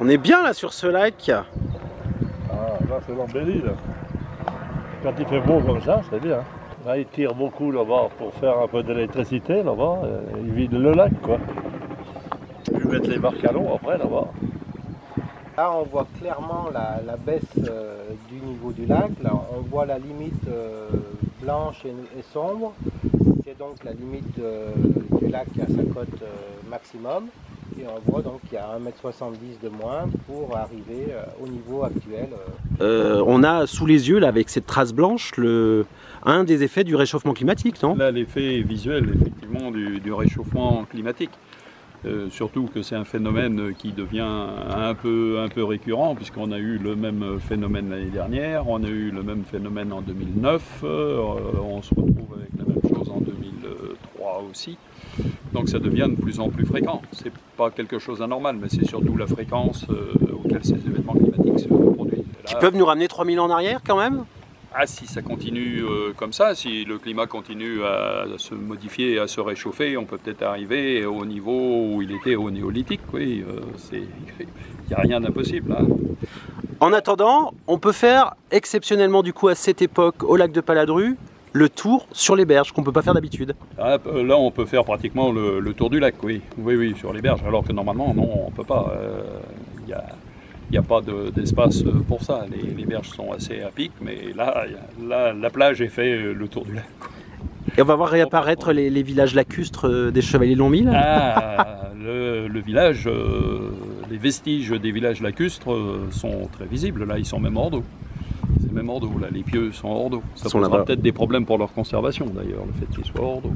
On est bien là sur ce lac. Ah, là c'est l'embellie là. Quand il fait beau comme ça, c'est bien. Là ils tirent beaucoup là-bas pour faire un peu d'électricité là-bas. Ils vident le lac quoi. Ils mettent les barques à l'eau après là-bas. Là on voit clairement la baisse du niveau du lac. Là on voit la limite blanche et sombre. C'est donc la limite du lac à sa cote maximum. Et on voit donc qu'il y a 1,70 m de moins pour arriver au niveau actuel. On a sous les yeux, là, avec cette trace blanche, un des effets du réchauffement climatique, non? Là, l'effet visuel, effectivement, du réchauffement climatique. Surtout que c'est un phénomène qui devient un peu récurrent, puisqu'on a eu le même phénomène l'année dernière, on a eu le même phénomène en 2009, on se retrouve avec la même chose en 2003 aussi. Donc ça devient de plus en plus fréquent. C'est pas quelque chose d'anormal, mais c'est surtout la fréquence auquel ces événements climatiques se produisent. Qui peuvent nous ramener 3000 ans en arrière quand même? Ah, si ça continue comme ça, si le climat continue à se modifier, à se réchauffer, on peut peut-être arriver au niveau où il était au néolithique. Oui, il n'y a rien d'impossible. Hein. En attendant, on peut faire exceptionnellement du coup à cette époque au lac de Paladru le tour sur les berges qu'on ne peut pas faire d'habitude. Là, on peut faire pratiquement le tour du lac, oui. Oui, sur les berges, alors que normalement, non, on ne peut pas. Il n'y a pas d'espace pour ça. Les berges sont assez à pic, mais là, la plage est fait le tour du lac. Et on va voir réapparaître les villages lacustres des Chevaliers de Longmille. Ah, le village, les vestiges des villages lacustres sont très visibles. Là, ils sont même hors d'eau. C'est même hors d'eau, là. Les pieux sont hors d'eau. Ça posera peut-être des problèmes pour leur conservation, d'ailleurs, le fait qu'ils soient hors d'eau.